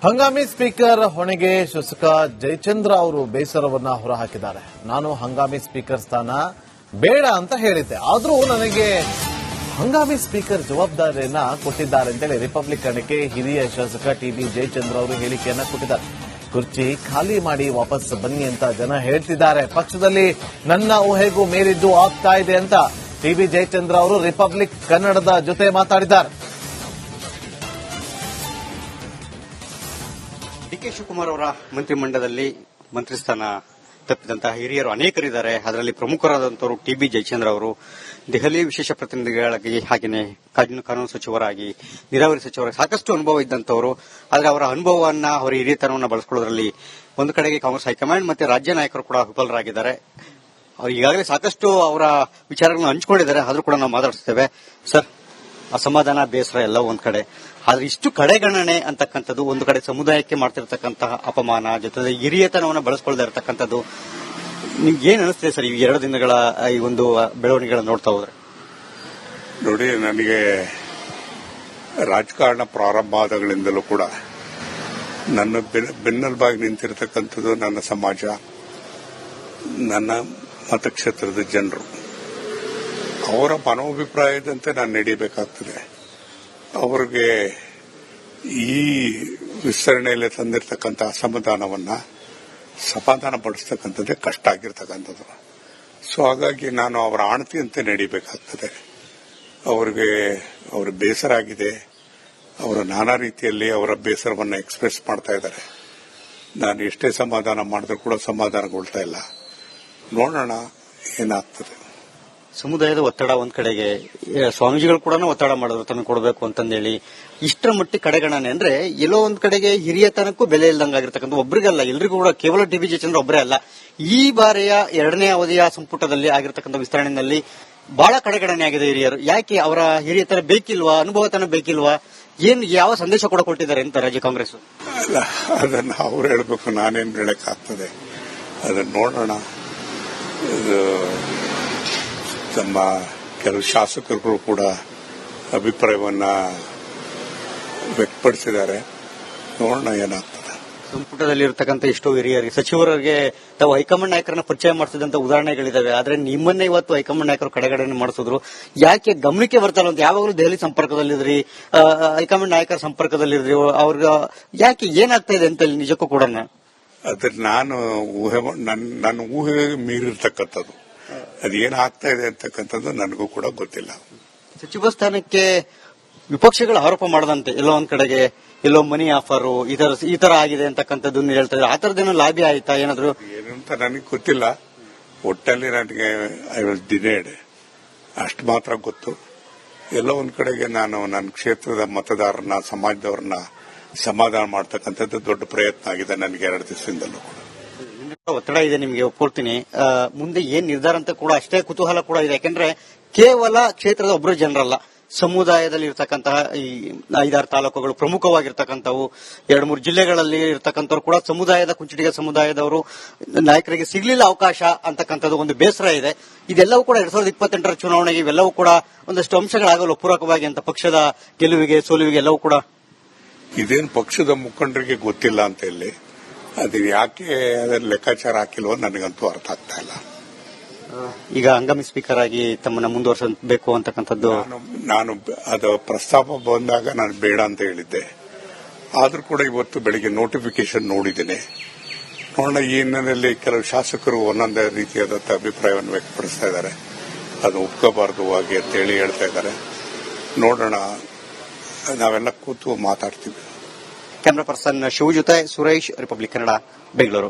ಹಂಗಾಮಿ ಸ್ಪೀಕರ್ ಹೊಣೆಗೆ ಶಾಸಕ ಜಯಚಂದ್ರ ಅವರು ಬೇಸರವನ್ನ ಹೊರಹಾಕಿದ್ದಾರೆ. ನಾನು ಹಂಗಾಮಿ ಸ್ಪೀಕರ್ ಸ್ಥಾನ ಬೇಡ ಅಂತ ಹೇಳಿದ್ದೆ, ಆದರೂ ನನಗೆ ಹಂಗಾಮಿ ಸ್ಪೀಕರ್ ಜವಾಬ್ದಾರಿಯನ್ನ ಕೊಟ್ಟಿದ್ದಾರೆ ಅಂತೇಳಿ ರಿಪಬ್ಲಿಕನ್ಗೆ ಹಿರಿಯ ಶಾಸಕ ಟಿಬಿ ಜಯಚಂದ್ರ ಅವರು ಹೇಳಿಕೆಯನ್ನ ಕೊಟ್ಟಿದ್ದಾರೆ. ಕುರ್ಚಿ ಖಾಲಿ ಮಾಡಿ ವಾಪಸ್ ಬನ್ನಿ ಅಂತ ಜನ ಹೇಳ್ತಿದ್ದಾರೆ. ಪಕ್ಷದಲ್ಲಿ ನನ್ನ ಊಹೆಗೂ ಮೀರಿದ್ದು ಆಗ್ತಾ ಇದೆ ಅಂತ ಟಿಬಿ ಜಯಚಂದ್ರ ಅವರು ರಿಪಬ್ಲಿಕ್ ಕನ್ನಡದ ಜೊತೆ ಮಾತಾಡಿದ್ದಾರೆ. ಡಿಕೆ ಶಿವಕುಮಾರ್ ಅವರ ಮಂತ್ರಿಮಂಡಲದಲ್ಲಿ ಮಂತ್ರಿ ಸ್ಥಾನ ತಪ್ಪಿದಂತಹ ಹಿರಿಯರು ಅನೇಕರಿದ್ದಾರೆ. ಅದರಲ್ಲಿ ಪ್ರಮುಖರಾದಂತವರು ಟಿಬಿ ಜಯಚಂದ್ರ ಅವರು ದೆಹಲಿ ವಿಶೇಷ ಪ್ರತಿನಿಧಿಗಳಾಗಿ, ಹಾಗೆಯೇ ಕಾನೂನು ಸಚಿವರಾಗಿ, ನೀರಾವರಿ ಸಚಿವರಾಗಿ ಸಾಕಷ್ಟು ಅನುಭವ ಇದ್ದಂತವರು. ಆದರೆ ಅವರ ಅನುಭವವನ್ನ, ಅವರ ಹಿರಿಯತನವನ್ನು ಬಳಸಿಕೊಳ್ಳೋದ್ರಲ್ಲಿ ಒಂದು ಕಡೆಗೆ ಕಾಂಗ್ರೆಸ್ ಹೈಕಮಾಂಡ್ ಮತ್ತೆ ರಾಜ್ಯ ನಾಯಕರು ಕೂಡ ವಿಫಲರಾಗಿದ್ದಾರೆ. ಅವರು ಈಗಾಗಲೇ ಸಾಕಷ್ಟು ಅವರ ವಿಚಾರಗಳನ್ನು ಹಂಚಿಕೊಂಡಿದ್ದಾರೆ. ಆದರೂ ಕೂಡ ನಾವು ಮಾತಾಡಿಸ್ತೇವೆ. ಸರ್, ಅಸಮಾಧಾನ, ಬೇಸರ ಎಲ್ಲ ಒಂದ್ ಕಡೆ, ಆದ್ರೆ ಇಷ್ಟು ಕಡೆಗಣನೆ ಅಂತಕ್ಕಂಥದ್ದು, ಒಂದು ಕಡೆ ಸಮುದಾಯಕ್ಕೆ ಮಾಡ್ತಿರ್ತಕ್ಕಂತಹ ಅಪಮಾನ, ಜೊತೆ ಹಿರಿಯತನವನ್ನು ಬಳಸ್ಕೊಳ್ತಾ ಇರತಕ್ಕಂಥದ್ದು, ನಿಮ್ಗೆ ಏನ್ ಅನಿಸ್ತದೆ ಸರ್ ಈ 2 ದಿನಗಳ ಈ ಒಂದು ಬೆಳವಣಿಗೆಗಳನ್ನು ನೋಡ್ತಾ ಹೋದ್ರೆ? ನೋಡಿ, ನನಗೆ ರಾಜಕಾರಣ ಪ್ರಾರಂಭ ಆದಾಗಲಿಂದಲೂ ಕೂಡ ನನ್ನ ಬೆನ್ನೆಲುಬಾಗಿ ನಿಂತಿರತಕ್ಕಂಥದ್ದು ನನ್ನ ಸಮಾಜ, ನನ್ನ ಮತಕ್ಷೇತ್ರದ ಜನರು. ಅವರ ಮನೋಭಿಪ್ರಾಯದಂತೆ ನಾನು ನಡೀಬೇಕಾಗ್ತದೆ. ಅವರಿಗೆ ಈ ವಿಸ್ತರಣೆಯಲ್ಲಿ ತಂದಿರತಕ್ಕಂಥ ಅಸಮಾಧಾನವನ್ನ ಸಮಾಧಾನ ಪಡಿಸ್ತಕ್ಕಂಥದ್ದೇ ಕಷ್ಟ ಆಗಿರ್ತಕ್ಕಂಥದ್ದು. ಸೊ ಹಾಗಾಗಿ ನಾನು ಅವರ ಆಣತಿಯಂತೆ ನಡೀಬೇಕಾಗ್ತದೆ. ಅವರಿಗೆ ಅವರ ಬೇಸರ ಆಗಿದೆ. ಅವರು ನಾನಾ ರೀತಿಯಲ್ಲಿ ಅವರ ಬೇಸರವನ್ನು ಎಕ್ಸ್ಪ್ರೆಸ್ ಮಾಡ್ತಾ ಇದ್ದಾರೆ. ನಾನು ಎಷ್ಟೇ ಸಮಾಧಾನ ಮಾಡಿದ್ರೂ ಕೂಡ ಸಮಾಧಾನಗೊಳ್ತಾ ಇಲ್ಲ. ನೋಡೋಣ ಏನಾಗ್ತದೆ. ಸಮುದಾಯದ ಒತ್ತಡ ಒಂದ್ ಕಡೆಗೆ, ಸ್ವಾಮೀಜಿಗಳು ಕೂಡ ಒತ್ತಡ ಮಾಡಿದ್ರು ತಮಗೆ ಕೊಡಬೇಕು ಅಂತಂದೇಳಿ. ಇಷ್ಟರ ಮಟ್ಟಿಗೆ ಕಡೆಗಣನೆ ಅಂದ್ರೆ ಎಲ್ಲೋ ಒಂದ್ ಕಡೆಗೆ ಹಿರಿಯತನಕ್ಕೂ ಬೆಲೆ ಇಲ್ದಂಗಾಗಿರ್ತಕ್ಕಂಥ, ಒಬ್ಬರಿಗಲ್ಲ ಎಲ್ರಿಗೂ ಕೂಡ, ಕೇವಲ ಟಿಬಿ ಜಯಚಂದ್ರ ಒಬ್ಬರೇ ಅಲ್ಲ, ಈ ಬಾರಿಯ 2ನೇ ಅವಧಿಯ ಸಂಪುಟದಲ್ಲಿ ಆಗಿರ್ತಕ್ಕಂಥ ವಿಸ್ತರಣೆಯಲ್ಲಿ ಬಹಳ ಕಡೆಗಣನೆ ಆಗಿದೆ ಹಿರಿಯರು. ಯಾಕೆ ಅವರ ಹಿರಿಯತನ ಬೇಕಿಲ್ವಾ, ಅನುಭವತನ ಬೇಕಿಲ್ವಾ, ಯಾವ ಸಂದೇಶ ಕೂಡ ಕೊಟ್ಟಿದ್ದಾರೆ ಅಂತ ರಾಜ್ಯ ಕಾಂಗ್ರೆಸ್? ಅಲ್ಲ, ಅದನ್ನ ಅವ್ರು ಹೇಳಬೇಕು, ನಾನೇನು ಹೇಳಕ್ಕಾಗ್ತದೆ. ಅದನ್ನ ನೋಡೋಣ. ತಮ್ಮ ಕೆಲವು ಶಾಸಕರುಗಳು ಕೂಡ ಅಭಿಪ್ರಾಯವನ್ನ ವ್ಯಕ್ತಪಡಿಸಿದ್ದಾರೆ. ನೋಡೋಣ ಏನಾಗ್ತದೆ. ಸಂಪುಟದಲ್ಲಿರ್ತಕ್ಕಂಥ ಎಷ್ಟೋ ಹಿರಿಯರಿಗೆ, ಸಚಿವರಿಗೆ ತಾವು ಹೈಕಮಾಂಡ್ ನಾಯಕರನ್ನ ಪರಿಚಯ ಮಾಡಿಸಿದಂತ ಉದಾಹರಣೆಗಳಿದಾವೆ. ಆದ್ರೆ ನಿಮ್ಮನ್ನೇ ಇವತ್ತು ಹೈಕಮಾಂಡ್ ನಾಯಕರು ಕಡೆಗಣನೆ ಮಾಡಿಸಿದ್ರು. ಯಾಕೆ ಗಮನಕ್ಕೆ ಬರ್ತಾರ ಅಂತ? ಯಾವಾಗಲೂ ದೆಹಲಿ ಸಂಪರ್ಕದಲ್ಲಿದ್ರಿ, ಹೈಕಮಾಂಡ್ ನಾಯಕರ ಸಂಪರ್ಕದಲ್ಲಿದ್ರಿ, ಅವ್ರಿಗೆ ಯಾಕೆ ಏನಾಗ್ತಾ ಇದೆ ಅಂತ ನಿಜಕ್ಕೂ ಕೂಡ ಅದ್ರ ನಾನು ನನ್ನ ಊಹೆ ಮೀರಿರ್ತಕ್ಕಂಥದ್ದು. ಅದೇನಾಗ್ತಾ ಇದೆ ಅಂತಕ್ಕಂಥದ್ದು ನನಗೂ ಕೂಡ ಗೊತ್ತಿಲ್ಲ. ಸಚಿವ ಸ್ಥಾನಕ್ಕೆ ವಿಪಕ್ಷಗಳು ಆರೋಪ ಮಾಡದಂತೆ ಎಲ್ಲೋ ಒಂದ್ ಕಡೆಗೆ ಎಲ್ಲೋ ಮನಿ ಆಫರ್ ಈ ತರ ಆಗಿದೆ ಅಂತಕ್ಕಂಥದ್ದು ಹೇಳ್ತಾ ಇದ್ದಾರೆ. ಆ ತರದೇನೋ ಲಾಭಿ ಆಯ್ತಾ ಏನಾದ್ರು? ಏನು ಅಂತ ನನಗೆ ಗೊತ್ತಿಲ್ಲ. ಒಟ್ಟಲ್ಲಿ ನನಗೆ ಐ ವಾಸ್ ಡಿನೇಡ್ ಅಷ್ಟು ಮಾತ್ರ ಗೊತ್ತು. ಎಲ್ಲೋ ಒಂದ್ ಕಡೆಗೆ ನಾನು ನನ್ನ ಕ್ಷೇತ್ರದ ಮತದಾರರನ್ನ, ಸಮಾಜದವ್ರನ್ನ ಸಮಾಧಾನ ಮಾಡ್ತಕ್ಕಂಥದ್ದು ದೊಡ್ಡ ಪ್ರಯತ್ನ ಆಗಿದೆ ನನಗೆ 2 ದಿವಸದಿಂದಲೂ ಕೂಡ. ಒತ್ತಡ ಇದೆ, ನಿಮಗೆ ಒಪ್ಕೊಳ್ತೀನಿ. ಮುಂದೆ ಏನ್ ನಿರ್ಧಾರ ಅಂತ ಕೂಡ ಅಷ್ಟೇ ಕುತೂಹಲ ಕೂಡ ಇದೆ. ಯಾಕಂದ್ರೆ ಕೇವಲ ಕ್ಷೇತ್ರದ ಒಬ್ಬರು ಜನರಲ್ಲ, ಸಮುದಾಯದಲ್ಲಿ ಇರತಕ್ಕಂತಹ ಈ 5-6 ತಾಲೂಕುಗಳು ಪ್ರಮುಖವಾಗಿರ್ತಕ್ಕಂಥವು, 2-3 ಜಿಲ್ಲೆಗಳಲ್ಲಿ ಇರತಕ್ಕಂಥವ್ರು ಕೂಡ ಸಮುದಾಯದ, ಕುಂಚಿಟಿಗ ಸಮುದಾಯದವರು ನಾಯಕರಿಗೆ ಸಿಗಲಿಲ್ಲ ಅವಕಾಶ ಅಂತಕ್ಕಂಥದ್ದು ಒಂದು ಬೇಸರ ಇದೆ. ಇದೆಲ್ಲವೂ ಕೂಡ 2028ರ ಚುನಾವಣೆಗೆ ಇವೆಲ್ಲವೂ ಕೂಡ ಒಂದಷ್ಟು ಅಂಶಗಳಾಗಲು ಪೂರಕವಾಗಿ ಅಂತ ಪಕ್ಷದ ಗೆಲುವಿಗೆ, ಸೋಲುವಿಗೆ ಎಲ್ಲವೂ ಕೂಡ. ಇದೇನು ಪಕ್ಷದ ಮುಖಂಡರಿಗೆ ಗೊತ್ತಿಲ್ಲ ಅಂತ ಹೇಳಿ ಅದು ಯಾಕೆ ಅದರ ಲೆಕ್ಕಾಚಾರ ಹಾಕಿಲ್ವೋ ನನಗಂತೂ ಅರ್ಥ ಆಗ್ತಾ ಇಲ್ಲ. ಈಗ ಹಂಗಾಮಿ ಸ್ಪೀಕರ್ ಆಗಿ ತಮ್ಮನ್ನ ಮುಂದುವರಿಸಬೇಕು ಅಂತಕ್ಕಂಥದ್ದು ನಾನು ಅದು ಪ್ರಸ್ತಾಪ ಬಂದಾಗ ನಾನು ಬೇಡ ಅಂತ ಹೇಳಿದ್ದೆ. ಆದ್ರೂ ಕೂಡ ಇವತ್ತು ಬೆಳಿಗ್ಗೆ ನೋಟಿಫಿಕೇಶನ್ ನೋಡಿದ್ದೇನೆ. ನೋಡೋಣ, ಈ ಹಿನ್ನೆಲೆಯಲ್ಲಿ ಕೆಲವು ಶಾಸಕರು ಒಂದೊಂದೇ ರೀತಿಯಾದಂಥ ಅಭಿಪ್ರಾಯವನ್ನು ವ್ಯಕ್ತಪಡಿಸ್ತಾ ಇದ್ದಾರೆ. ಅದು ಒಪ್ಕೋಬಾರದು ಹಾಗೆ ಅಂತೇಳಿ ಹೇಳ್ತಾ ಇದ್ದಾರೆ. ನೋಡೋಣ, ನಾವೆಲ್ಲ ಕೂತು ಮಾತಾಡ್ತೀವಿ. ಕ್ಯಾಮರಾ ಪರ್ಸನ್ ಶಿವ ಜೊತೆ ಸುರೇಶ್, ರಿಪಬ್ಲಿಕ್ ಕನ್ನಡ, ಬೆಂಗಳೂರು.